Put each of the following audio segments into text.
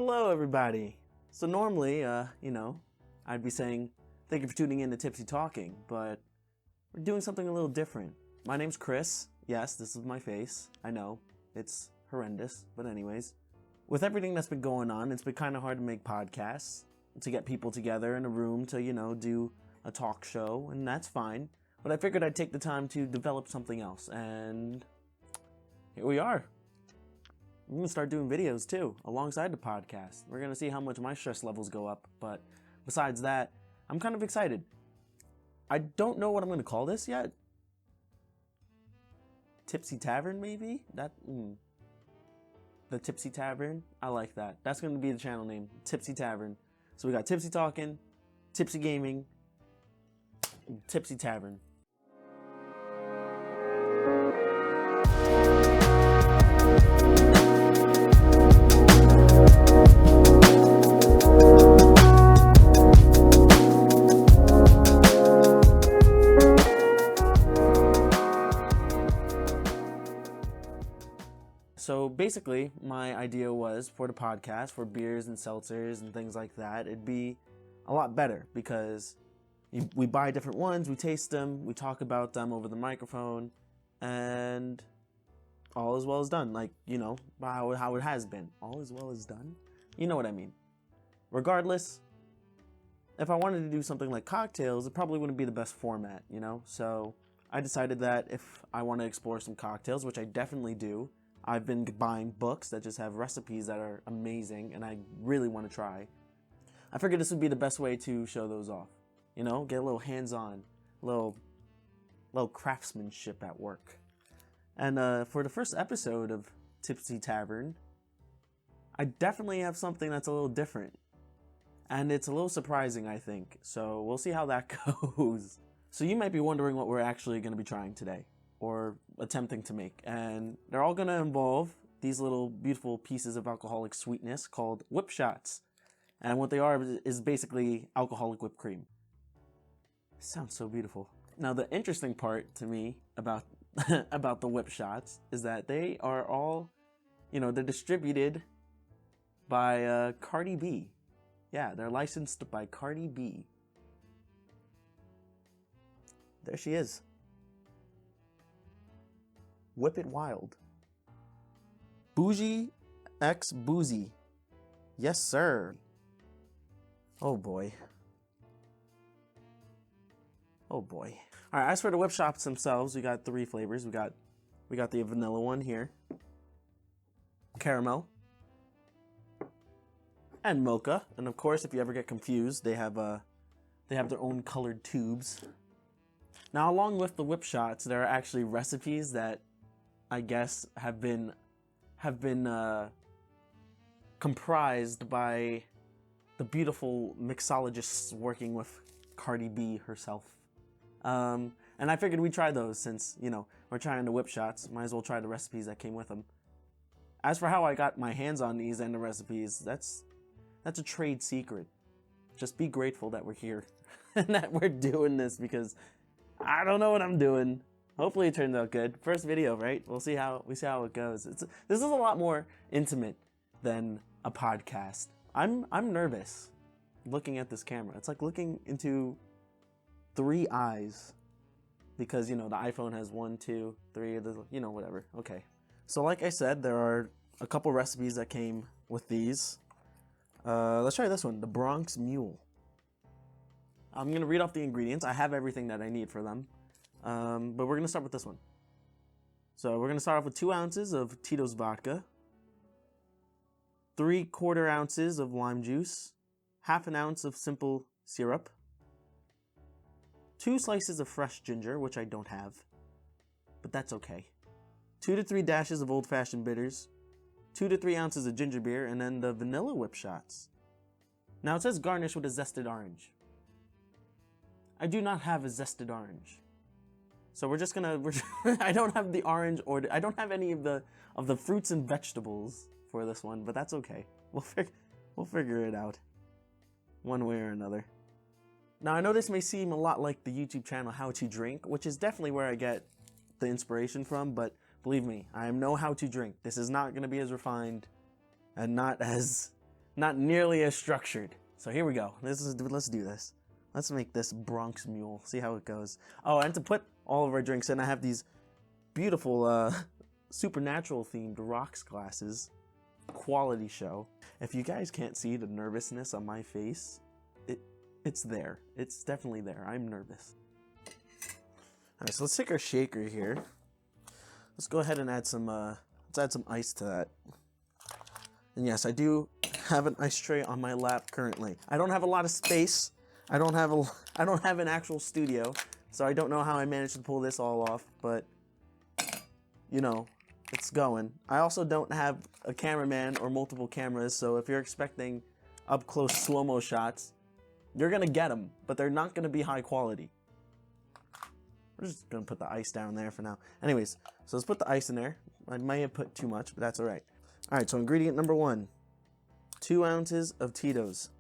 Hello, everybody. So normally, I'd be saying, thank you for tuning in to Tipsy Talking, but we're doing something a little different. My name's Chris. Yes, this is my face. I know, it's horrendous, but anyways. With everything that's been going on, it's been kind of hard to make podcasts, to get people together in a room to, do a talk show, and that's fine. But I figured I'd take the time to develop something else, and here we are. I'm going to start doing videos too, alongside the podcast. We're going to see how much my stress levels go up, but besides that, I'm kind of excited. I don't know what I'm going to call this yet. Tipsy Tavern, maybe? The Tipsy Tavern? I like that. That's going to be the channel name, Tipsy Tavern. So we got Tipsy Talking, Tipsy Gaming, Tipsy Tavern. So basically, my idea was for the podcast, for beers and seltzers and things like that, it'd be a lot better because we buy different ones, we taste them, we talk about them over the microphone, and all is well as done. Like, how it has been. All is well as done? You know what I mean. Regardless, if I wanted to do something like cocktails, it probably wouldn't be the best format, So I decided that if I want to explore some cocktails, which I definitely do, I've been buying books that just have recipes that are amazing and I really want to try. I figured this would be the best way to show those off. Get a little hands-on, little craftsmanship at work. And for the first episode of Tipsy Tavern, I definitely have something that's a little different. And it's a little surprising, I think. So we'll see how that goes. So you might be wondering what we're actually going to be trying today, or attempting to make, and they're all going to involve these little beautiful pieces of alcoholic sweetness called Whipshots, and what they are is basically alcoholic whipped cream. Sounds so beautiful. Now the interesting part to me about about the Whipshots is that they are all, they're distributed by Cardi B. Yeah, they're licensed by Cardi B. There she is. Whip it wild. Bougie X Boozy. Yes, sir. Oh boy. Oh boy. All right, as for the Whipshots themselves, we got 3 flavors. We got the vanilla one here, caramel, and mocha. And of course, if you ever get confused, they have their own colored tubes. Now, along with the Whipshots, there are actually recipes that I guess have been comprised by the beautiful mixologists working with Cardi B herself. And I figured we'd try those since, we're trying the Whipshots. Might as well try the recipes that came with them. As for how I got my hands on these and the recipes, that's a trade secret. Just be grateful that we're here and that we're doing this because I don't know what I'm doing. Hopefully it turns out good. First video, right? We'll see how it goes. This is a lot more intimate than a podcast. I'm nervous looking at this camera. It's like looking into 3 eyes because the iPhone has 1, 2, 3, whatever. Okay. So like I said, there are a couple recipes that came with these. Let's try this one, the Bronx Mule. I'm gonna read off the ingredients. I have everything that I need for them. But we're going to start with this one. So we're going to start off with 2 ounces of Tito's vodka, 3/4 ounces of lime juice, half an ounce of simple syrup, 2 slices of fresh ginger, which I don't have, but that's okay, 2 to 3 dashes of old-fashioned bitters, 2 to 3 ounces of ginger beer, and then the vanilla Whipshots. Now it says garnish with a zested orange. I do not have a zested orange. So we're just gonna, I don't have the orange or I don't have any of the fruits and vegetables for this one, but that's okay. We'll figure it out one way or another. Now I know this may seem a lot like the YouTube channel How to Drink, which is definitely where I get the inspiration from, but believe me, I am no how to drink. This is not gonna be as refined and not as not nearly as structured. So here we go. Let's do this. Let's make this Bronx Mule. See how it goes. Oh, and to put all of our drinks in, I have these beautiful supernatural themed rocks glasses. Quality show. If you guys can't see the nervousness on my face, it's there. It's definitely there. I'm nervous. All right, so let's take our shaker here. Let's go ahead and add some let's add some ice to that. And yes, I do have an ice tray on my lap currently. I don't have a lot of space. I don't have an actual studio, so I don't know how I managed to pull this all off, but you know, it's going. I also don't have a cameraman or multiple cameras, so if you're expecting up close slow-mo shots, you're gonna get them, but they're not gonna be high quality. We're just gonna put the ice down there for now. Anyways, so let's put the ice in there. I might have put too much, but that's all right. All right, so ingredient number 1, 2 ounces of Tito's,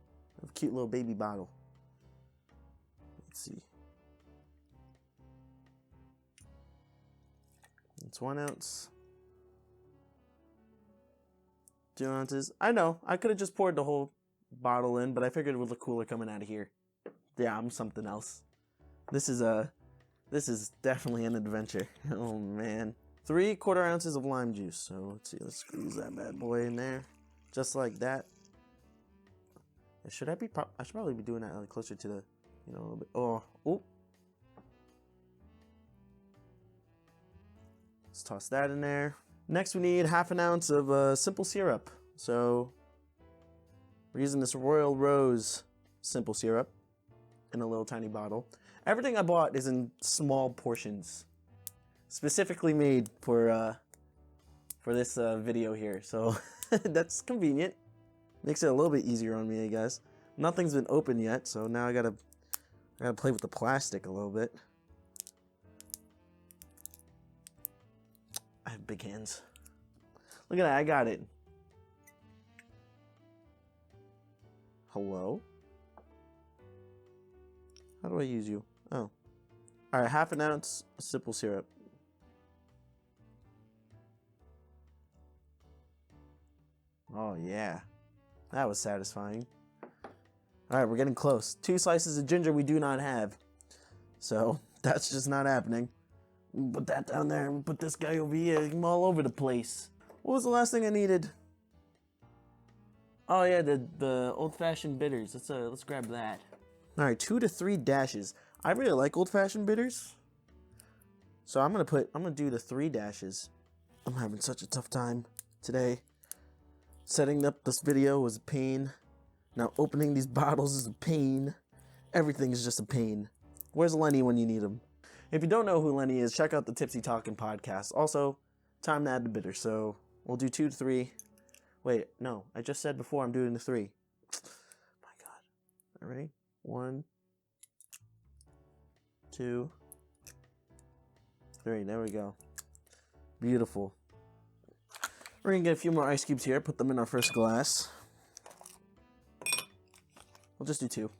a cute little baby bottle. Let's see. It's 1 ounce. 2 ounces. I know, I could have just poured the whole bottle in, but I figured it would look cooler coming out of here. Yeah, I'm something else. This is definitely an adventure. Oh man. 3/4 ounces of lime juice. So let's see, let's squeeze that bad boy in there. Just like that. I should probably be doing that like closer to the, you know, a little bit. Oh. Let's toss that in there. Next we need 1/2 ounce of simple syrup. So we're using this Royal Rose simple syrup in a little tiny bottle. Everything I bought is in small portions, specifically made for this video here. So that's convenient. Makes it a little bit easier on me, I guess. Nothing's been opened yet, so now I gotta play with the plastic a little bit. I have big hands. Look at that, I got it. Hello? How do I use you? Oh. Alright, 1/2 ounce simple syrup. Oh yeah. That was satisfying. Alright, we're getting close. 2 slices of ginger we do not have. So, that's just not happening. Put that down there and put this guy over here. I'm all over the place. What was the last thing I needed? Oh yeah, the old-fashioned bitters. Let's grab that. All right, 2 to 3 dashes. I really like old-fashioned bitters, so I'm gonna do the 3 dashes. I'm having such a tough time today. Setting up this video was a pain. Now opening these bottles is a pain. Everything is just a pain. Where's Lenny when you need him? If you don't know who Lenny is, check out the Tipsy Talking podcast. Also, time to add the bitter. So we'll do 2 to 3. Wait, no, I just said before I'm doing the 3. My God. All right, 1, 2, 3. There we go. Beautiful. We're gonna get a few more ice cubes here. Put them in our first glass. We'll just do 2.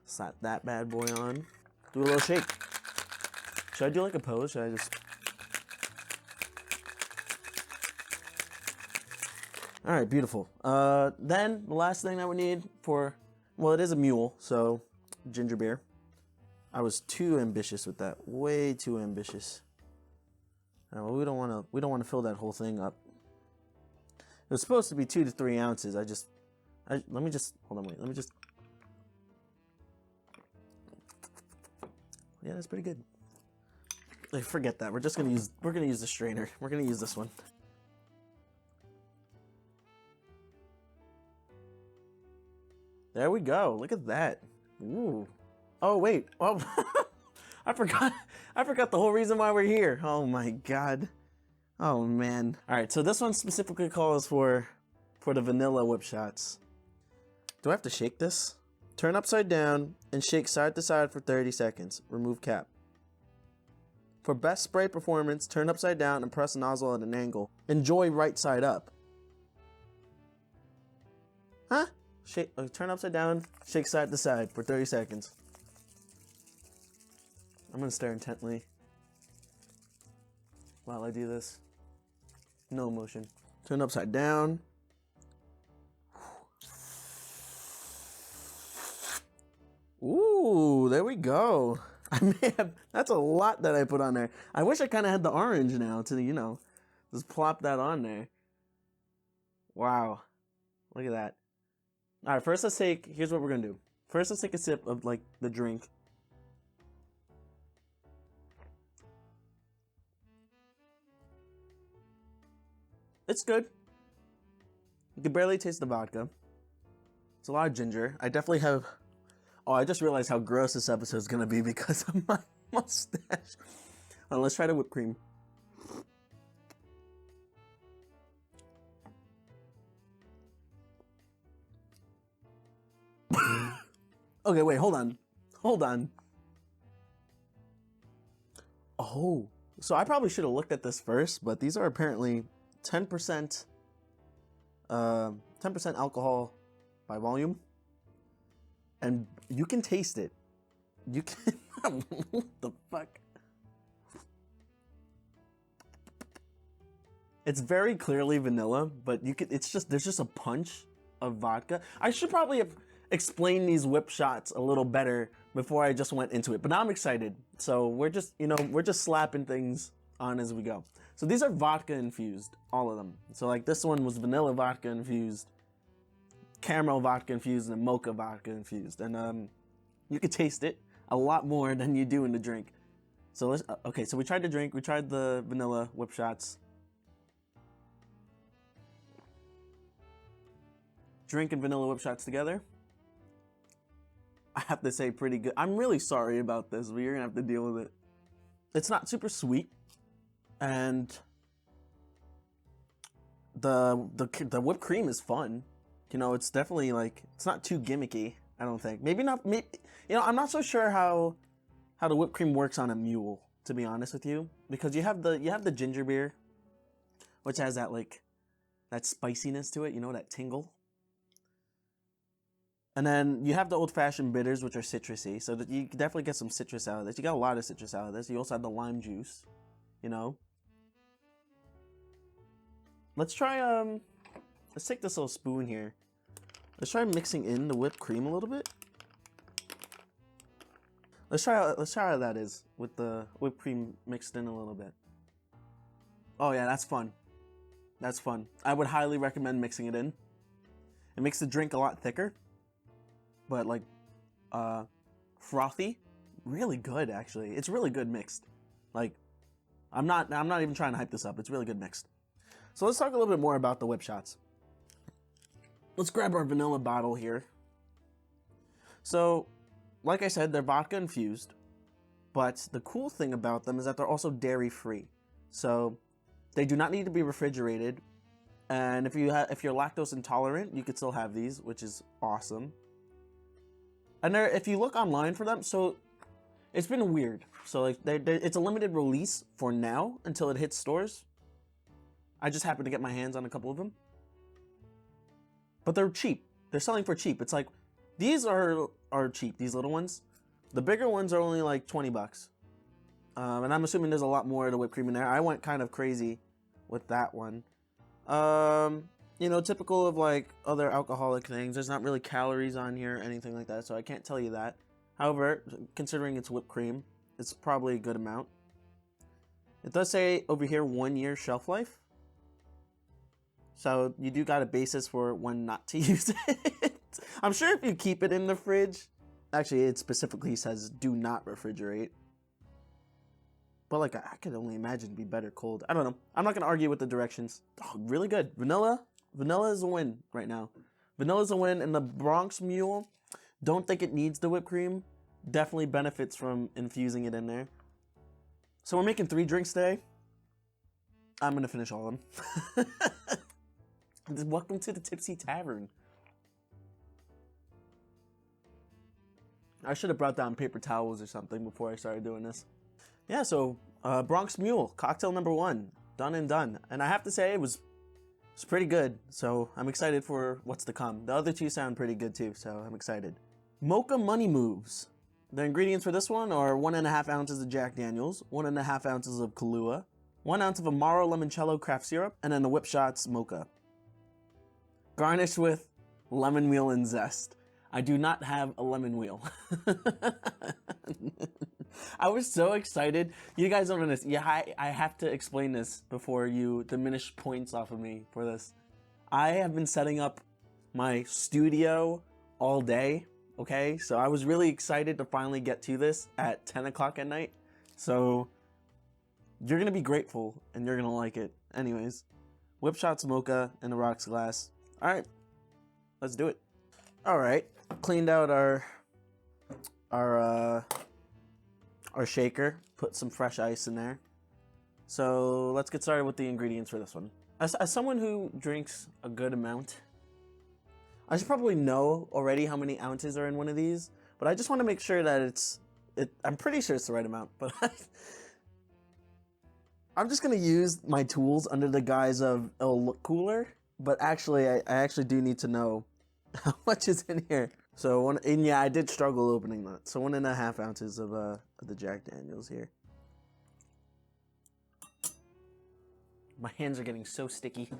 Slap that bad boy on. Do a little shake. Should I do like a pose? Should I just... All right, beautiful. Then the last thing that we need for, well, it is a mule, so ginger beer. I was too ambitious with that, way too ambitious. Well, we don't want to fill that whole thing up. It was supposed to be 2 to 3 ounces. Let me just hold on, wait. Let me just. Yeah, that's pretty good. Like, forget that. We're gonna use the strainer. We're gonna use this one. There we go. Look at that. Ooh. Oh wait. Oh, I forgot the whole reason why we're here. Oh my God. Oh man. All right. So this one specifically calls for the vanilla Whipshots. Do I have to shake this? Turn upside down and shake side to side for 30 seconds. Remove cap. For best spray performance, turn upside down and press the nozzle at an angle. Enjoy right side up. Huh? Turn upside down, shake side to side for 30 seconds. I'm gonna stare intently while I do this. No emotion. Turn upside down. Ooh, there we go. I may have, that's a lot that I put on there. I wish I kind of had the orange now to, you know, just plop that on there. Wow. Look at that. All right, first let's take, here's what we're gonna do. First, let's take a sip of like the drink. It's good. You can barely taste the vodka. It's a lot of ginger. I definitely have, oh, I just realized how gross this episode is gonna be because of my mustache. Let's try the whipped cream. Okay, wait, hold on. Hold on. Oh, so I probably should have looked at this first, but these are apparently 10% 10% alcohol by volume. And you can taste it. You can what the fuck? It's very clearly vanilla, but you can it's just there's just a punch of vodka. I should probably have explained these whip shots a little better before I just went into it. But now I'm excited. So we're just, you know, we're just slapping things on as we go. So these are vodka infused, all of them. So like this one was vanilla vodka infused, caramel vodka infused, and mocha vodka infused. And you could taste it a lot more than you do in the drink. So let's okay, so we tried the drink, we tried the vanilla whip shots. Drink and vanilla whip shots together. I have to say pretty good. I'm really sorry about this, but you're gonna have to deal with it. It's not super sweet, and the whipped cream is fun. You know, it's definitely like it's not too gimmicky. I don't think. Maybe not. Maybe, you know, I'm not so sure how the whipped cream works on a mule. To be honest with you, because you have the ginger beer, which has that like that spiciness to it. You know, that tingle. And then you have the old-fashioned bitters, which are citrusy, so that you can definitely get some citrus out of this. You got a lot of citrus out of this. You also have the lime juice, you know. Let's try let's take this little spoon here. Let's try mixing in the whipped cream a little bit. Let's try how that is with the whipped cream mixed in a little bit. Oh yeah, that's fun. That's fun. I would highly recommend mixing it in. It makes the drink a lot thicker. But like frothy, really good actually. It's really good mixed. Like I'm not even trying to hype this up. It's really good mixed. So let's talk a little bit more about the whip shots. Let's grab our vanilla bottle here. So, like I said, they're vodka infused, but the cool thing about them is that they're also dairy free. So they do not need to be refrigerated. And if you're lactose intolerant, you could still have these, which is awesome. And if you look online for them, so it's been weird. So like it's a limited release for now until it hits stores. I just happened to get my hands on a couple of them. But they're cheap. They're selling for cheap. It's like, these are cheap, these little ones. The bigger ones are only like 20 bucks. And I'm assuming there's a lot more of the whipped cream in there. I went kind of crazy with that one. You know, typical of like other alcoholic things. There's not really calories on here or anything like that, so I can't tell you that. However, considering it's whipped cream, it's probably a good amount. It does say over here 1 year shelf life. So you do got a basis for when not to use it. I'm sure if you keep it in the fridge, actually it specifically says do not refrigerate. But like I could only imagine it'd be better cold. I don't know. I'm not gonna argue with the directions. Oh, really good. Vanilla is a win right now. Vanilla's a win, and the Bronx Mule, don't think it needs the whipped cream. Definitely benefits from infusing it in there. So we're making 3 drinks today. I'm gonna finish all of them. Welcome to the Tipsy Tavern. I should have brought down paper towels or something before I started doing this. Yeah, so Bronx Mule, cocktail number 1, done and done. And I have to say it's pretty good, so I'm excited for what's to come. The other 2 sound pretty good too, so I'm excited. Mocha Money Moves. The ingredients for this one are 1.5 ounces of Jack Daniels, 1.5 ounces of Kahlua, 1 ounce of Amaro Limoncello craft syrup, and then the Whipshots mocha. Garnish with lemon wheel and zest. I do not have a lemon wheel. I was so excited. You guys don't understand. Yeah, I have to explain this before you diminish points off of me for this. I have been setting up my studio all day, okay? So I was really excited to finally get to this at 10 o'clock at night. So you're gonna be grateful and you're gonna like it. Anyways, Whipshots mocha in the rocks glass. All right, let's do it. All right, cleaned out our shaker, put some fresh ice in there. So let's get started with the ingredients for this one. As someone who drinks a good amount, I should probably know already how many ounces are in one of these, but I just want to make sure that I'm pretty sure it's the right amount, but I'm just gonna use my tools under the guise of it'll look cooler, but actually I actually do need to know how much is in here. So and yeah, I did struggle opening that. So 1.5 ounces of the Jack Daniels here. My hands are getting so sticky.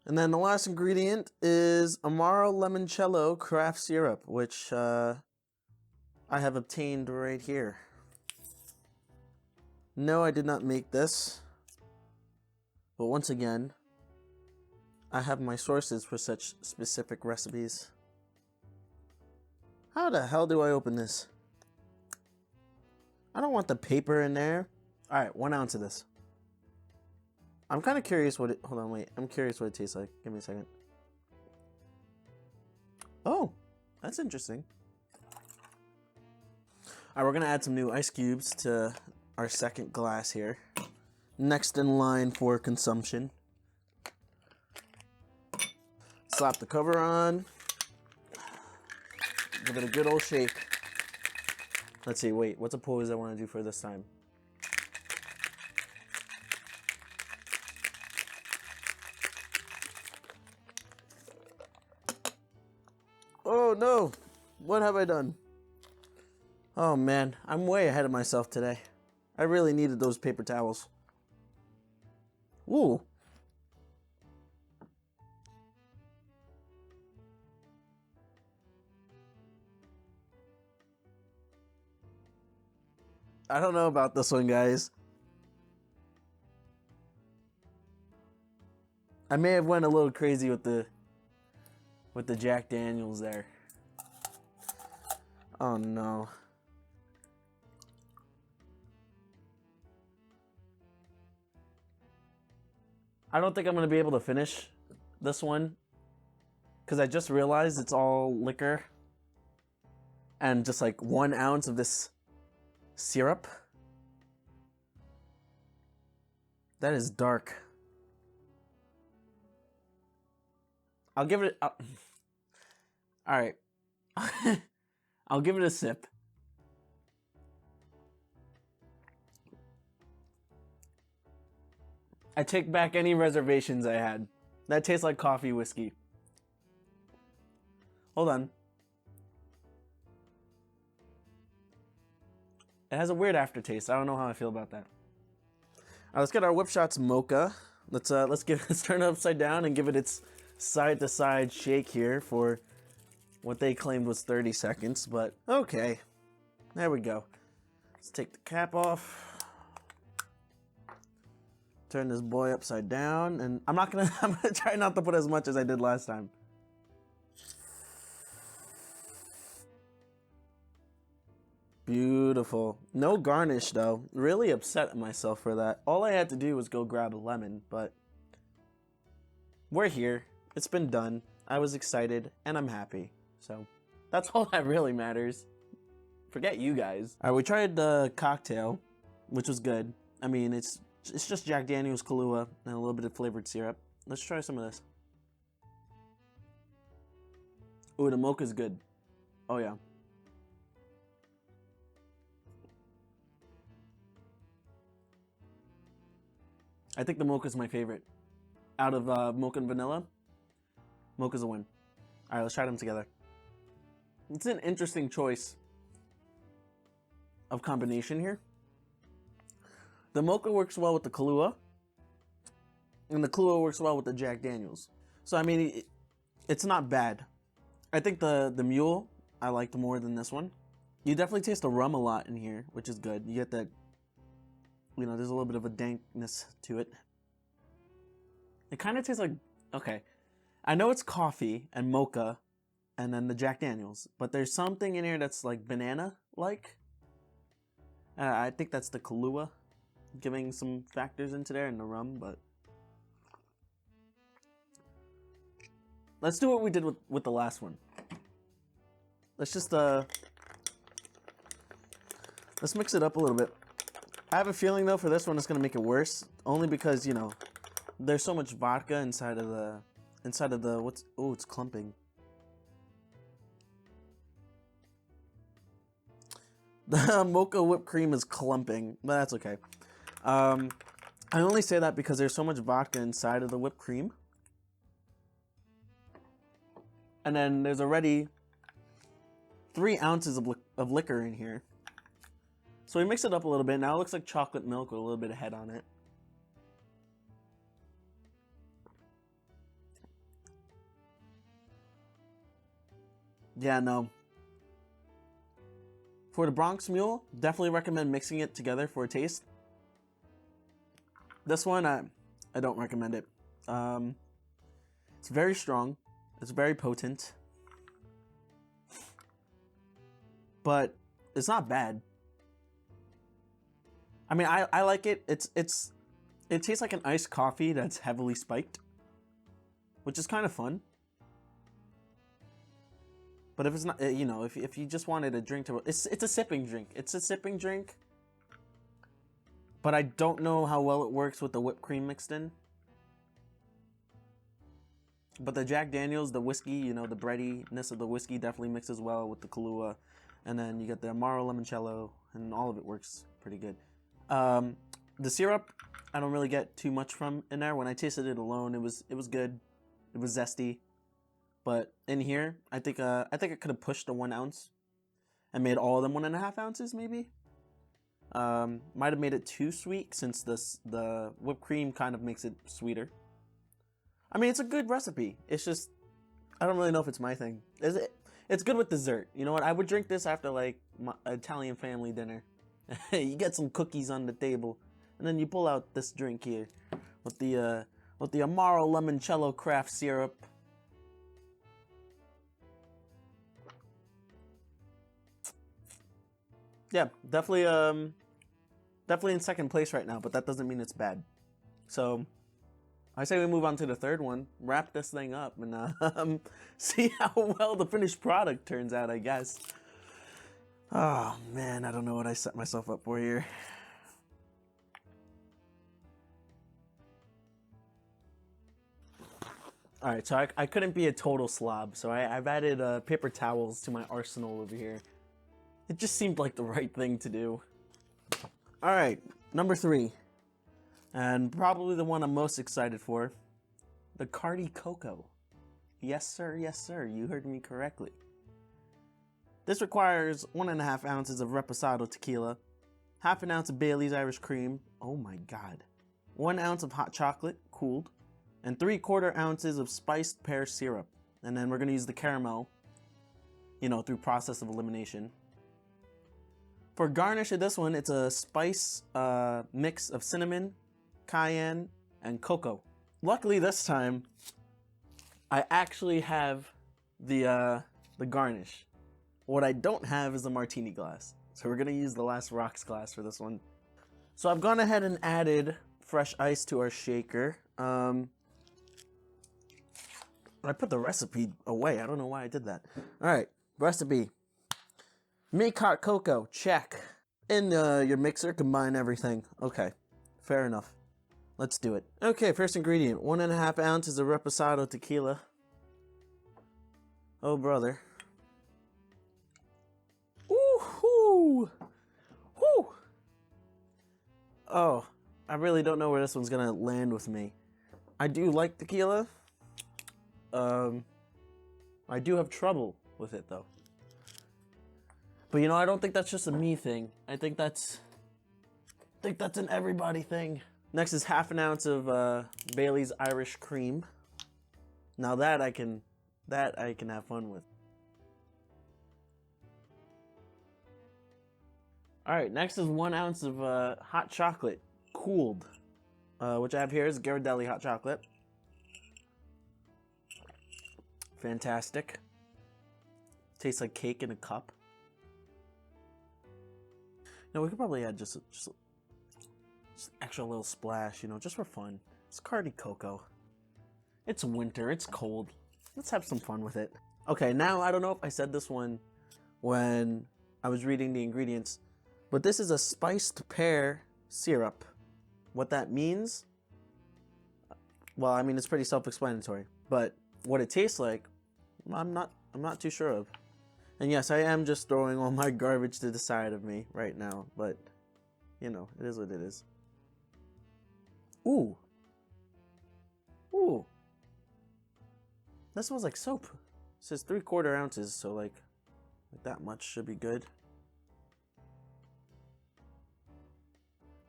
And then the last ingredient is Amaro Limoncello craft syrup, which I have obtained right here. No, I did not make this. But once again, I have my sources for such specific recipes. How the hell do I open this? I don't want the paper in there. All right, 1 ounce of this. I'm kind of curious what it, hold on, wait. I'm curious what it tastes like. Give me a second. Oh, that's interesting. All right, we're gonna add some new ice cubes to our second glass here. Next in line for consumption. Slap the cover on. Give it a good old shake. Let's see, wait, what's a pose I want to do for this time? Oh no, what have I done? Oh man, I'm way ahead of myself today. I really needed those paper towels. Ooh. I don't know about this one, guys. I may have went a little crazy with the Jack Daniels there. Oh no. I don't think I'm gonna be able to finish this one because I just realized it's all liquor and just like 1 ounce of this syrup. That is dark. I'll give it. All right. I'll give it a sip. I take back any reservations I had. That tastes like coffee whiskey. Hold on. It has a weird aftertaste. I don't know how I feel about that. All right, let's get our Whipshots mocha. Let's turn it upside down and give it its side to side shake here for what they claimed was 30 seconds, but okay. There we go. Let's take the cap off. Turn this boy upside down, and I'm gonna try not to put as much as I did last time. Beautiful. No garnish though. Really upset at myself for that. All I had to do was go grab a lemon, but we're here. It's been done. I was excited and I'm happy. So that's all that really matters. Forget you guys. All right, we tried the cocktail, which was good. I mean, it's just Jack Daniels, Kahlua, and a little bit of flavored syrup. Let's try some of this. Ooh, the mocha's good. Oh yeah. I think the mocha's my favorite. Out of mocha and vanilla, mocha's a win. All right, let's try them together. It's an interesting choice of combination here. The mocha works well with the Kahlua, And the Kahlua works well with the Jack Daniels. So, I mean, it's not bad. I think the Mule I liked more than this one. You definitely taste the rum a lot in here, which is good. You get that, you know, there's a little bit of a dankness to it. It kind of tastes like, okay, I know it's coffee and mocha and then the Jack Daniels, but there's something in here that's like banana-like. I think that's the Kahlua giving some factors into there and the rum, but let's do what we did with the last one. Let's just let's mix it up a little bit. I have a feeling though for this one it's gonna make it worse, only because, you know, there's so much vodka inside of the what's, oh, it's clumping. The mocha whipped cream is clumping, but that's okay. I only say that because there's so much vodka inside of the whipped cream. And then there's already 3 ounces of liquor in here. So we mix it up a little bit. Now it looks like chocolate milk with a little bit of head on it. Yeah, no. For the Bronx Mule, definitely recommend mixing it together for a taste. This one, I don't recommend it. It's very strong. It's very potent. But it's not bad. I mean, I like it. It tastes like an iced coffee that's heavily spiked, which is kind of fun. But if it's not, you know, if you just wanted a drink to, it's a sipping drink. It's a sipping drink. But I don't know how well it works with the whipped cream mixed in. But the Jack Daniels, the whiskey, you know, the breadiness of the whiskey definitely mixes well with the Kahlua. And then you get the Amaro Limoncello, and all of it works pretty good. The syrup, I don't really get too much from in there. When I tasted it alone, it was good. It was zesty. But in here, I think I could have pushed the 1 ounce and made all of them 1.5 ounces, maybe. Might have made it too sweet since the whipped cream kind of makes it sweeter. I mean, it's a good recipe. It's just, I don't really know if it's my thing. Is it? It's good with dessert. You know what? I would drink this after like my Italian family dinner. You get some cookies on the table, and then you pull out this drink here with the Amaro Limoncello craft syrup. Yeah, definitely in second place right now, but that doesn't mean it's bad. So I say we move on to the third one, wrap this thing up, and see how well the finished product turns out, I guess. Oh man, I don't know what I set myself up for here. All right, so I couldn't be a total slob, so I've added paper towels to my arsenal over here. It just seemed like the right thing to do. All right, number 3, and probably the one I'm most excited for, the Cardi Cocoa. Yes, sir, you heard me correctly. This requires 1.5 ounces of Reposado tequila, 1/2 ounce of Bailey's Irish cream, oh my god, 1 ounce of hot chocolate, cooled, and 3/4 ounces of spiced pear syrup. And then we're gonna use the caramel, you know, through process of elimination. For garnish of this one, it's a spice mix of cinnamon, cayenne, and cocoa. Luckily this time, I actually have the garnish. What I don't have is a martini glass. So we're gonna use the last rocks glass for this one. So I've gone ahead and added fresh ice to our shaker. I put the recipe away. I don't know why I did that. All right, recipe. Make hot cocoa, check. In your mixer, combine everything. Okay, fair enough. Let's do it. Okay, first ingredient, 1.5 ounces of Reposado tequila. Oh, brother. Woo-hoo! Woo! Oh, I really don't know where this one's gonna land with me. I do like tequila. I do have trouble with it, though. But you know, I don't think that's just a me thing. I think that's an everybody thing. Next is half an ounce of Bailey's Irish Cream. Now that I can have fun with. All right, next is 1 ounce of hot chocolate, cooled, which I have here is Ghirardelli hot chocolate. Fantastic. Tastes like cake in a cup. No, we could probably add just extra little splash, you know, just for fun. It's Cardi Cocoa. It's winter, it's cold. Let's have some fun with it. Okay, now I don't know if I said this one when I was reading the ingredients, but this is a spiced pear syrup. What that means? Well, I mean, it's pretty self-explanatory, but what it tastes like, I'm not too sure of. And yes, I am just throwing all my garbage to the side of me right now, but you know, it is what it is. Ooh. Ooh. That smells like soap. It says 3/4 ounces, so like that much should be good.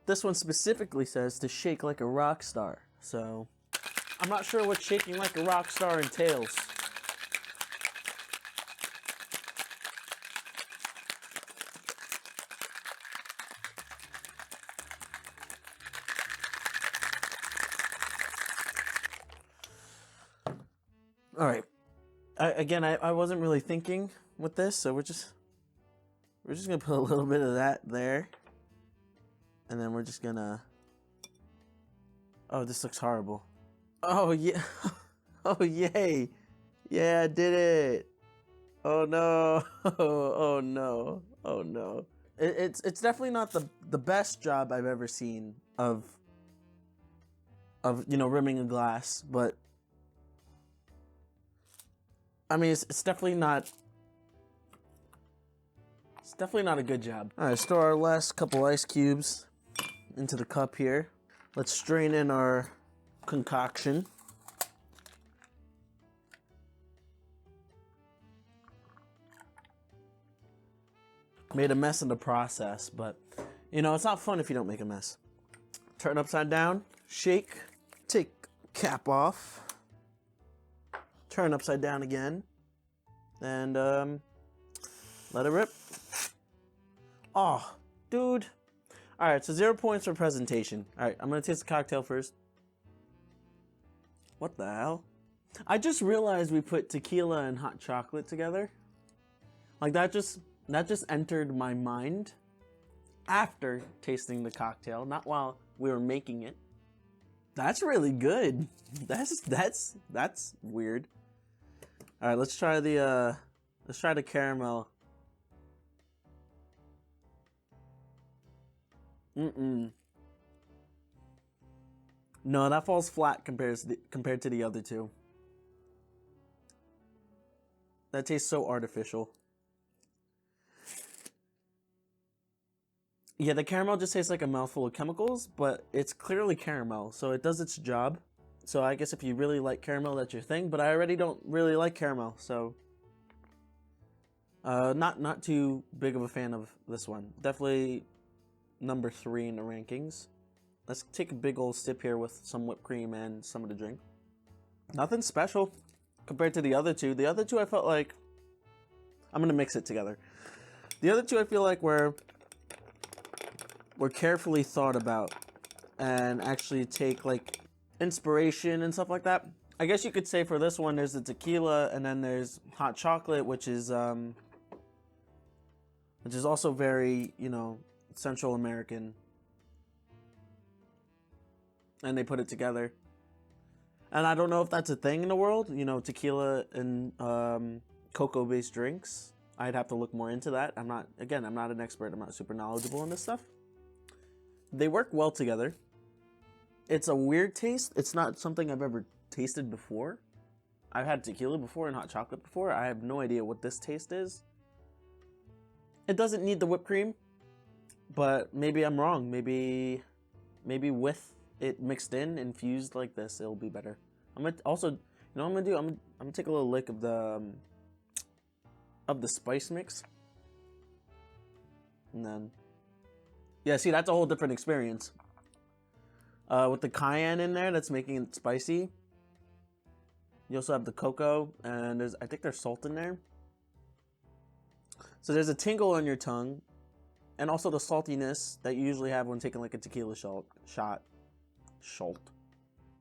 This one specifically says to shake like a rock star, so I'm not sure what shaking like a rock star entails. All right. I wasn't really thinking with this, so we're just gonna put a little bit of that there, and then we're just gonna. Oh, this looks horrible. Oh yeah. Oh yay. Yeah, I did it. Oh no. Oh no. Oh no. It's definitely not the best job I've ever seen of you know, rimming a glass, but I mean it's definitely not a good job. All right, store our last couple ice cubes into the cup here. Let's strain in our concoction. Made a mess in the process, but you know, it's not fun if you don't make a mess. Turn upside down, shake, take cap off, turn upside down again, and let it rip. Oh, dude. All right, so 0 points for presentation. All right, I'm gonna taste the cocktail first. What the hell? I just realized we put tequila and hot chocolate together. Like that just entered my mind after tasting the cocktail, not while we were making it. That's really good. That's weird. All right, let's try the caramel. No, that falls flat compared to the other two. That tastes so artificial. Yeah, the caramel just tastes like a mouthful of chemicals, but it's clearly caramel, so it does its job. So I guess if you really like caramel, that's your thing, but I already don't really like caramel, so not too big of a fan of this one. Definitely number 3 in the rankings. Let's take a big old sip here with some whipped cream and some of the drink. Nothing special compared to the other two. The other two I felt like, I'm gonna mix it together. The other two I feel like were carefully thought about and actually take like inspiration and stuff like that. I guess you could say for this one there's the tequila and then there's hot chocolate, which is also very, you know, Central American. And they put it together. And I don't know if that's a thing in the world, you know, tequila and cocoa-based drinks. I'd have to look more into that. I'm not an expert. I'm not super knowledgeable in this stuff. They work well together. It's a weird taste. It's not something I've ever tasted before. I've had tequila before and hot chocolate before. I have no idea what this taste is. It doesn't need the whipped cream, but maybe I'm wrong. Maybe with it mixed in, infused like this, it'll be better. I'm gonna also, you know what I'm gonna do? I'm gonna take a little lick of the spice mix, and then, yeah, see, that's a whole different experience. with the cayenne in there that's making it spicy. You also have the cocoa, and I think there's salt in there. So there's a tingle on your tongue, and also the saltiness that you usually have when taking like a tequila shot.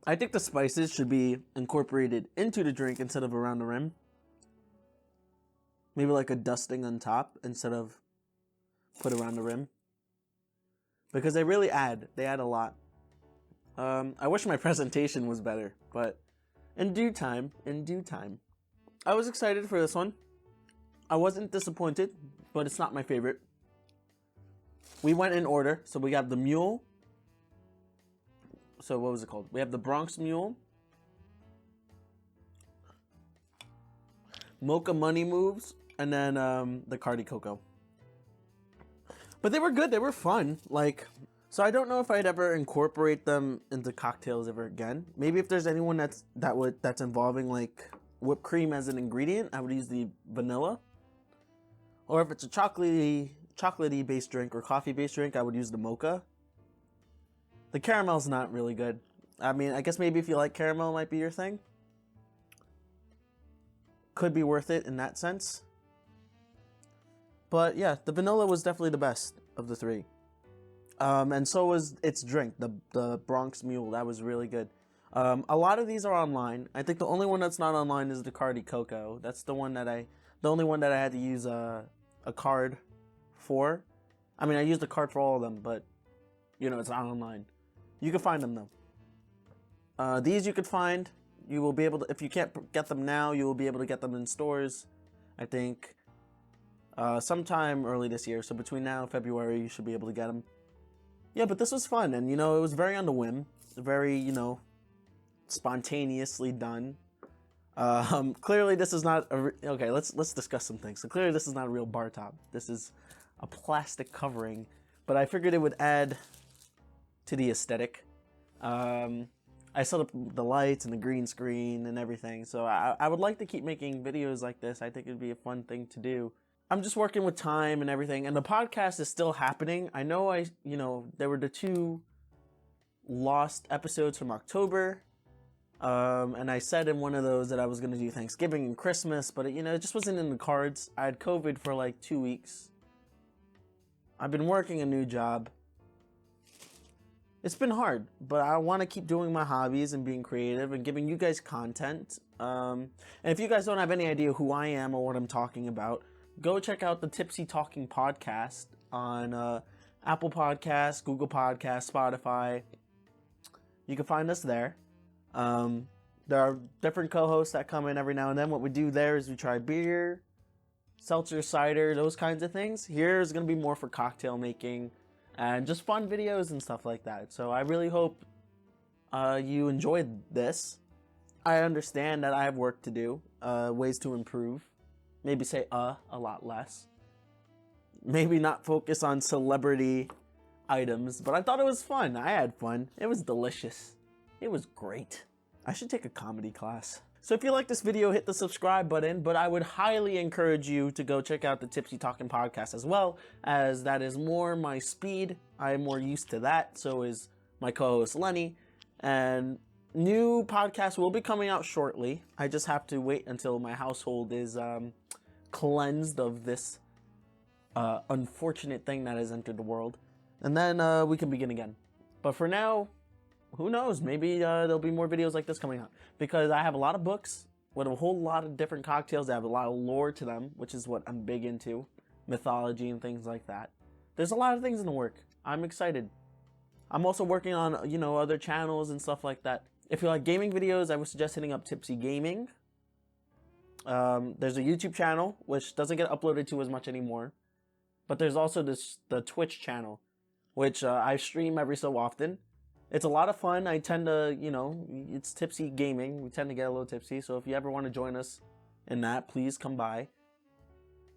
I think the spices should be incorporated into the drink instead of around the rim. Maybe like a dusting on top instead of put around the rim. Because they really add a lot. I wish my presentation was better, but in due time. I was excited for this one. I wasn't disappointed, but it's not my favorite. We went in order, so we got the mule. So what was it called? We have the Bronx Mule, Mocha Money Moves, and then the Cardi Cocoa. But they were good. They were fun. Like, so I don't know if I'd ever incorporate them into cocktails ever again. Maybe if there's anyone that's involving like whipped cream as an ingredient, I would use the vanilla. Or if it's a chocolatey based drink or coffee based drink, I would use the mocha. The caramel's not really good. I mean, I guess maybe if you like caramel, it might be your thing. Could be worth it in that sense. But yeah, the vanilla was definitely the best of the three. And so was its drink, the Bronx Mule. That was really good. A lot of these are online. I think the only one that's not online is the Cardi Cocoa. That's the only one that I had to use a card for. I mean, I used a card for all of them, but you know, it's not online. You can find them though. These you could find. You will be able to, if you can't get them now, you will be able to get them in stores. I think sometime early this year. So between now and February, you should be able to get them. Yeah, but this was fun, and you know, it was very on the whim, very, you know, spontaneously done. Clearly this is not okay. Let's discuss some things. So clearly this is not a real bar top. This is a plastic covering, but I figured it would add to the aesthetic. I set up the lights and the green screen and everything, so I would like to keep making videos like this. I think it'd be a fun thing to do. I'm just working with time and everything, and the podcast is still happening. I know you know, there were the 2 lost episodes from October, and I said in one of those that I was going to do Thanksgiving and Christmas, but it, you know, it just wasn't in the cards. I had COVID for like 2 weeks. I've been working a new job. It's been hard, but I want to keep doing my hobbies and being creative and giving you guys content. And if you guys don't have any idea who I am or what I'm talking about, go check out the Tipsy Talking podcast on Apple Podcasts, Google Podcasts, Spotify. You can find us there. There are different co-hosts that come in every now and then. What we do there is we try beer, seltzer, cider, those kinds of things. Here is going to be more for cocktail making and just fun videos and stuff like that. So I really hope you enjoyed this. I understand that I have work to do, ways to improve. Maybe say a lot less. Maybe not focus on celebrity items, but I thought it was fun. I had fun. It was delicious. It was great. I should take a comedy class. So if you like this video, hit the subscribe button, but I would highly encourage you to go check out the Tipsy Talking podcast as well, as that is more my speed. I am more used to that. So is my co-host Lenny, and new podcasts will be coming out shortly. I just have to wait until my household is cleansed of this unfortunate thing that has entered the world, and then we can begin again. But for now, who knows? Maybe there'll be more videos like this coming out, because I have a lot of books with a whole lot of different cocktails that have a lot of lore to them, which is what I'm big into, mythology and things like that. There's a lot of things in the work. I'm excited. I'm also working on, you know, other channels and stuff like that. If you like gaming videos, I would suggest hitting up Tipsy Gaming. There's a YouTube channel, which doesn't get uploaded to as much anymore. But there's also the Twitch channel, which I stream every so often. It's a lot of fun. I tend to, you know, it's Tipsy Gaming. We tend to get a little tipsy. So if you ever want to join us in that, please come by.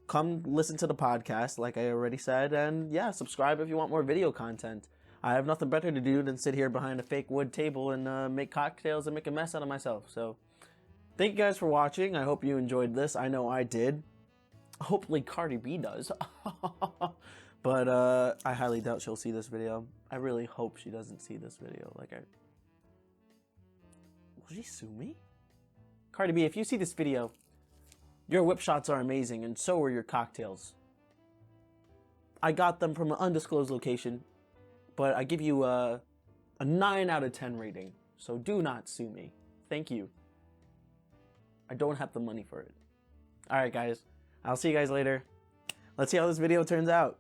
Come listen to the podcast, like I already said. And yeah, subscribe if you want more video content. I have nothing better to do than sit here behind a fake wood table and make cocktails and make a mess out of myself. So thank you guys for watching. I hope you enjoyed this. I know I did. Hopefully Cardi B does. But I highly doubt she'll see this video. I really hope she doesn't see this video. Like, will she sue me? Cardi B, if you see this video, your Whipshots are amazing, and so are your cocktails. I got them from an undisclosed location, but I give you a 9 out of 10 rating. So do not sue me. Thank you. I don't have the money for it. Alright guys, I'll see you guys later. Let's see how this video turns out.